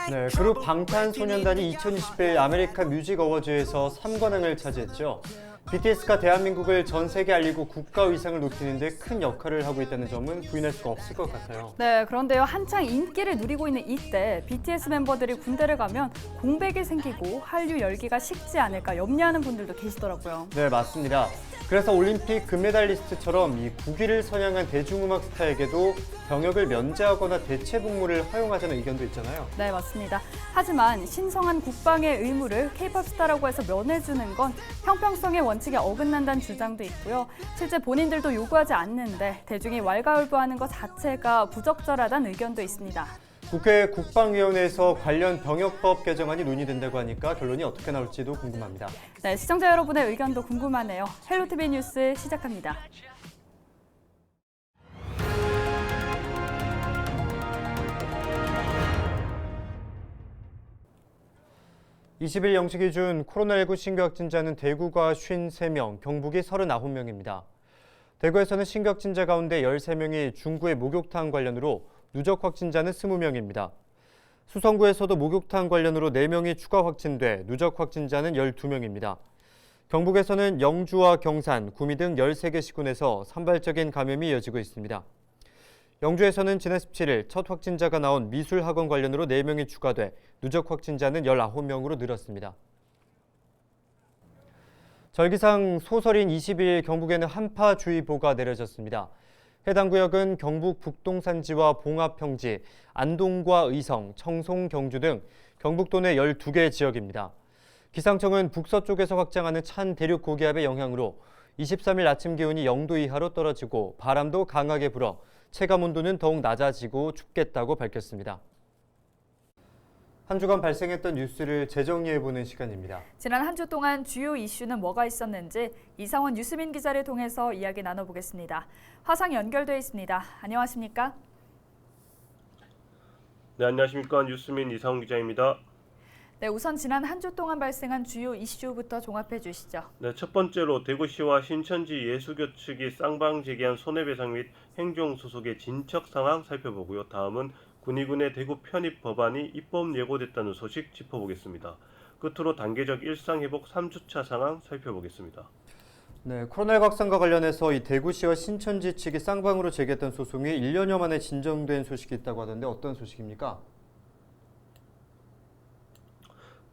네, 그룹 방탄소년단이 2021 아메리칸 뮤직 어워즈에서 3관왕을 차지했죠. BTS가 대한민국을 전 세계에 알리고 국가 위상을 높이는 데 큰 역할을 하고 있다는 점은 부인할 수가 없을 것 같아요. 네, 그런데요. 한창 인기를 누리고 있는 이때 BTS 멤버들이 군대를 가면 공백이 생기고 한류 열기가 식지 않을까 염려하는 분들도 계시더라고요. 네, 맞습니다. 그래서 올림픽 금메달리스트처럼 이 국위를 선양한 대중음악 스타에게도 병역을 면제하거나 대체 복무를 허용하자는 의견도 있잖아요. 네, 맞습니다. 하지만 신성한 국방의 의무를 K-팝 스타라고 해서 면해주는 건 형평성의 원칙에 어긋난다는 주장도 있고요. 실제 본인들도 요구하지 않는데 대중이 왈가왈부하는 것 자체가 부적절하다는 의견도 있습니다. 국회 국방위원회에서 관련 병역법 개정안이 논의된다고 하니까 결론이 어떻게 나올지도 궁금합니다. 네, 시청자 여러분의 의견도 궁금하네요. 헬로티비 뉴스 시작합니다. 20일 0시 기준 코로나19 신규 확진자는 대구가 53명, 경북이 39명입니다. 대구에서는 신규 확진자 가운데 13명이 중구의 목욕탕 관련으로 누적 확진자는 20명입니다. 수성구에서도 목욕탕 관련으로 4명이 추가 확진돼 누적 확진자는 12명입니다. 경북에서는 영주와 경산, 구미 등 13개 시군에서 산발적인 감염이 이어지고 있습니다. 영주에서는 지난 17일 첫 확진자가 나온 미술학원 관련으로 4명이 추가돼 누적 확진자는 19명으로 늘었습니다. 절기상 소설인 20일 경북에는 한파주의보가 내려졌습니다. 해당 구역은 경북 북동산지와 봉합평지, 안동과 의성, 청송, 경주 등 경북도 내 12개 지역입니다. 기상청은 북서쪽에서 확장하는 찬 대륙 고기압의 영향으로 23일 아침 기온이 0도 이하로 떨어지고 바람도 강하게 불어 체감온도는 더욱 낮아지고 춥겠다고 밝혔습니다. 한 주간 발생했던 뉴스를 재정리해보는 시간입니다. 지난 한 주 동안 주요 이슈는 뭐가 있었는지 이상원 유수민 기자를 통해서 이야기 나눠보겠습니다. 화상 연결돼 있습니다. 안녕하십니까? 네, 안녕하십니까. 유수민 이상원 기자입니다. 네, 우선 지난 한 주 동안 발생한 주요 이슈부터 종합해 주시죠. 네, 첫 번째로 대구시와 신천지 예수교 측이 쌍방 제기한 손해배상 및 행정소송의 진척 상황 살펴보고요. 다음은 군의군의 대구 편입 법안이 입법 예고됐다는 소식 짚어보겠습니다. 끝으로 단계적 일상회복 3주차 상황 살펴보겠습니다. 네, 코로나19 확산과 관련해서 이 대구시와 신천지 측이 쌍방으로 제기했던 소송이 1년여 만에 진정된 소식이 있다고 하던데 어떤 소식입니까?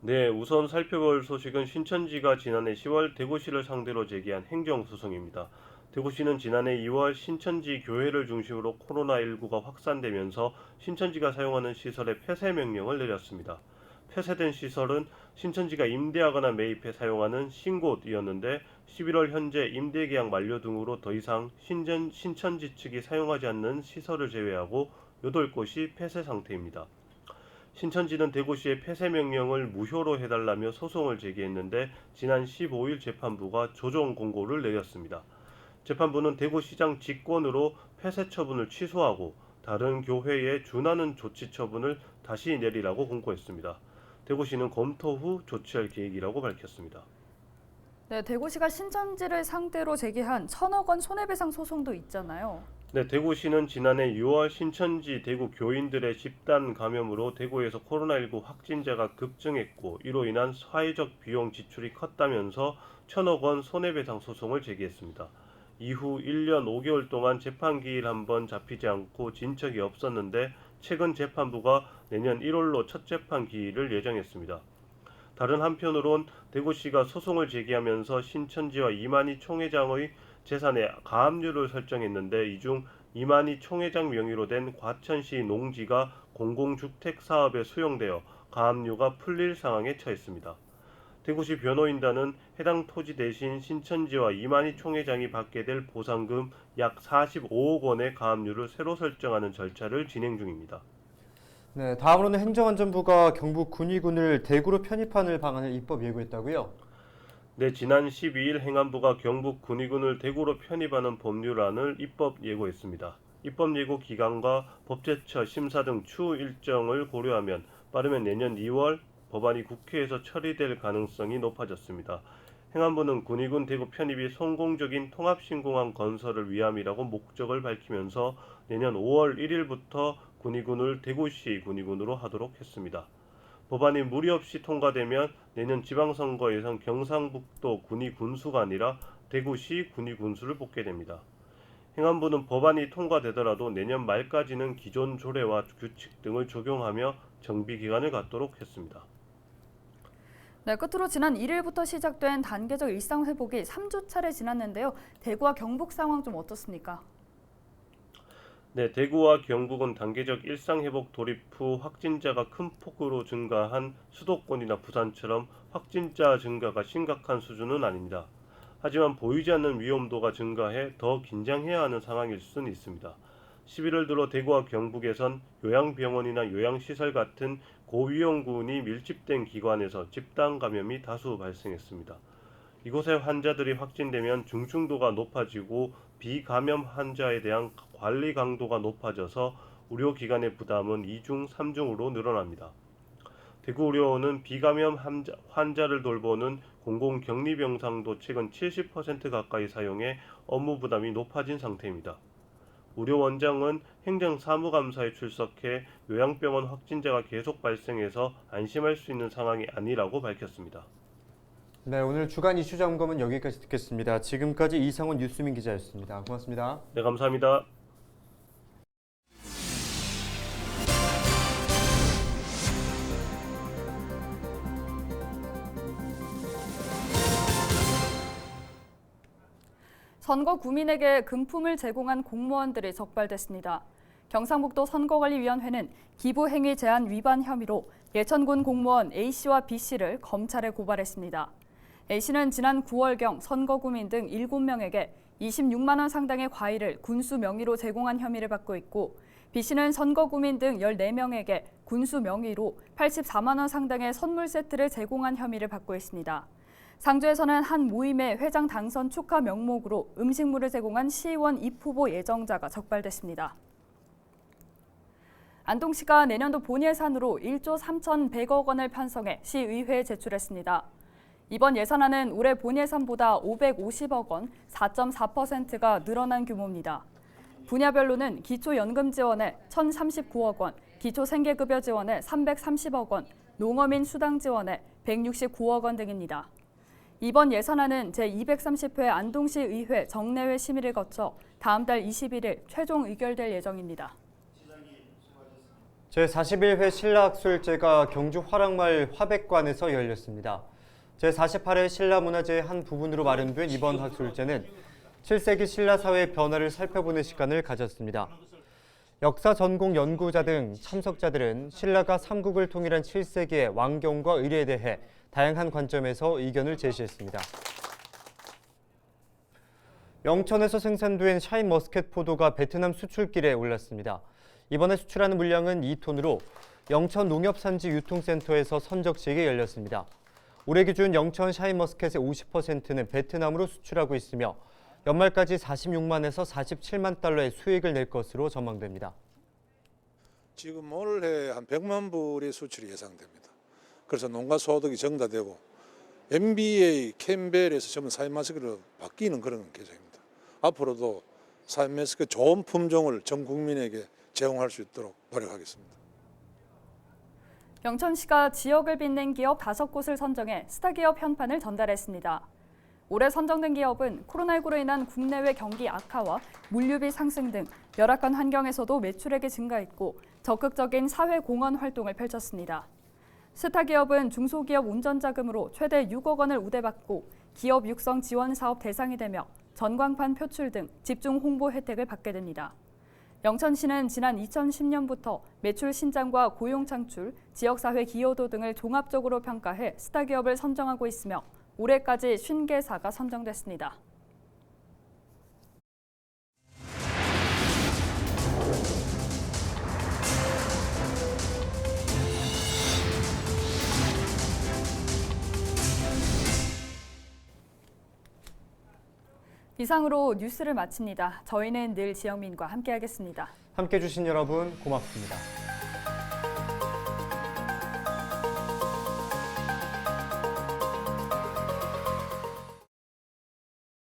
네, 우선 살펴볼 소식은 신천지가 지난해 10월 대구시를 상대로 제기한 행정소송입니다. 대구시는 지난해 2월 신천지 교회를 중심으로 코로나19가 확산되면서 신천지가 사용하는 시설의 폐쇄 명령을 내렸습니다. 폐쇄된 시설은 신천지가 임대하거나 매입해 사용하는 신곳이었는데 11월 현재 임대계약 만료 등으로 더 이상 신천지 측이 사용하지 않는 시설을 제외하고 8곳이 폐쇄 상태입니다. 신천지는 대구시의 폐쇄 명령을 무효로 해달라며 소송을 제기했는데 지난 15일 재판부가 조정 공고를 내렸습니다. 재판부는 대구시장 직권으로 폐쇄 처분을 취소하고 다른 교회에 준하는 조치 처분을 다시 내리라고 공고했습니다. 대구시는 검토 후 조치할 계획이라고 밝혔습니다. 네, 대구시가 신천지를 상대로 제기한 1,000억 원 손해배상 소송도 있잖아요. 네, 대구시는 지난해 6월 신천지 대구 교인들의 집단 감염으로 대구에서 코로나19 확진자가 급증했고 이로 인한 사회적 비용 지출이 컸다면서 1,000억 원 손해배상 소송을 제기했습니다. 이후 1년 5개월 동안 재판 기일 한 번 잡히지 않고 진척이 없었는데 최근 재판부가 내년 1월로 첫 재판 기일을 예정했습니다. 다른 한편으론 대구시가 소송을 제기하면서 신천지와 이만희 총회장의 재산에 가압류를 설정했는데 이 중 이만희 총회장 명의로 된 과천시 농지가 공공주택 사업에 수용되어 가압류가 풀릴 상황에 처했습니다. 대구시 변호인단은 해당 토지 대신 신천지와 이만희 총회장이 받게 될 보상금 약 45억 원의 가압류를 새로 설정하는 절차를 진행 중입니다. 네, 다음으로는 행정안전부가 경북 군의군을 대구로 편입하는 방안을 입법 예고했다고요? 네, 지난 12일 행안부가 경북 군의군을 대구로 편입하는 법률안을 입법 예고했습니다. 입법 예고 기간과 법제처 심사 등 추후 일정을 고려하면 빠르면 내년 2월 법안이 국회에서 처리될 가능성이 높아졌습니다. 행안부는 군의군 대구 편입이 성공적인 통합신공항 건설을 위함이라고 목적을 밝히면서 내년 5월 1일부터 군의군을 대구시 군의군으로 하도록 했습니다. 법안이 무리 없이 통과되면 내년 지방선거에선 경상북도 군의 군수가 아니라 대구시 군의 군수를 뽑게 됩니다. 행안부는 법안이 통과되더라도 내년 말까지는 기존 조례와 규칙 등을 적용하며 정비 기간을 갖도록 했습니다. 네, 끝으로 지난 1일부터 시작된 단계적 일상 회복이 3주 차례 지났는데요. 대구와 경북 상황 좀 어떻습니까? 네, 대구와 경북은 단계적 일상회복 돌입 후 확진자가 큰 폭으로 증가한 수도권이나 부산처럼 확진자 증가가 심각한 수준은 아닙니다. 하지만 보이지 않는 위험도가 증가해 더 긴장해야 하는 상황일 수는 있습니다. 11월 들어 대구와 경북에선 요양병원이나 요양시설 같은 고위험군이 밀집된 기관에서 집단 감염이 다수 발생했습니다. 이곳의 환자들이 확진되면 중증도가 높아지고 비감염 환자에 대한 관리 강도가 높아져서 의료기관의 부담은 2중, 3중으로 늘어납니다. 대구의료원은 비감염 환자를 돌보는 공공격리병상도 최근 70% 가까이 사용해 업무 부담이 높아진 상태입니다. 의료원장은 행정사무감사에 출석해 요양병원 확진자가 계속 발생해서 안심할 수 있는 상황이 아니라고 밝혔습니다. 네, 오늘 주간 이슈 점검은 여기까지 듣겠습니다. 지금까지 이상훈 뉴스민 기자였습니다. 고맙습니다. 네, 감사합니다. 선거 구민에게 금품을 제공한 공무원들이 적발됐습니다. 경상북도 선거관리위원회는 기부행위 제한 위반 혐의로 예천군 공무원 A씨와 B씨를 검찰에 고발했습니다. A씨는 지난 9월경 선거구민 등 7명에게 26만 원 상당의 과일을 군수 명의로 제공한 혐의를 받고 있고 B씨는 선거구민 등 14명에게 군수 명의로 84만 원 상당의 선물 세트를 제공한 혐의를 받고 있습니다. 상주에서는 한 모임의 회장 당선 축하 명목으로 음식물을 제공한 시의원 입후보 예정자가 적발됐습니다. 안동시가 내년도 본 예산으로 1조 3,100억 원을 편성해 시의회에 제출했습니다. 이번 예산안은 올해 본 예산보다 550억 원, 4.4%가 늘어난 규모입니다. 분야별로는 기초연금 지원에 1,039억 원, 기초생계급여 지원에 330억 원, 농어민 수당 지원에 169억 원 등입니다. 이번 예산안은 제230회 안동시 의회 정례회 심의를 거쳐 다음 달 21일 최종 의결될 예정입니다. 제41회 신라학술제가 경주 화랑마을 화백관에서 열렸습니다. 제48회 신라문화재의 한 부분으로 마련된 이번 학술제는 7세기 신라 사회의 변화를 살펴보는 시간을 가졌습니다. 역사 전공 연구자 등 참석자들은 신라가 삼국을 통일한 7세기의 왕경과 의례에 대해 다양한 관점에서 의견을 제시했습니다. 영천에서 생산된 샤인머스켓 포도가 베트남 수출길에 올랐습니다. 이번에 수출하는 물량은 2톤으로 영천 농협산지 유통센터에서 선적식이 열렸습니다. 올해 기준 영천 샤인머스켓의 50%는 베트남으로 수출하고 있으며 연말까지 46만에서 47만 달러의 수익을 낼 것으로 전망됩니다. 지금 올해 한 100만 불의 수출이 예상됩니다. 그래서 농가 소득이 증가되고 MBA, 캠벨에서 전부 샤인머스켓으로 바뀌는 그런 계획입니다. 앞으로도 샤인머스켓 좋은 품종을 전 국민에게 제공할 수 있도록 노력하겠습니다. 영천시가 지역을 빛낸 기업 5곳을 선정해 스타기업 현판을 전달했습니다. 올해 선정된 기업은 코로나19로 인한 국내외 경기 악화와 물류비 상승 등 열악한 환경에서도 매출액이 증가했고 적극적인 사회 공헌 활동을 펼쳤습니다. 스타기업은 중소기업 운전자금으로 최대 6억 원을 우대받고 기업 육성 지원 사업 대상이 되며 전광판 표출 등 집중 홍보 혜택을 받게 됩니다. 영천시는 지난 2010년부터 매출 신장과 고용 창출, 지역사회 기여도 등을 종합적으로 평가해 스타기업을 선정하고 있으며 올해까지 50개사가 선정됐습니다. 이상으로 뉴스를 마칩니다. 저희는 늘 지영민과 함께하겠습니다. 함께해 주신 여러분 고맙습니다.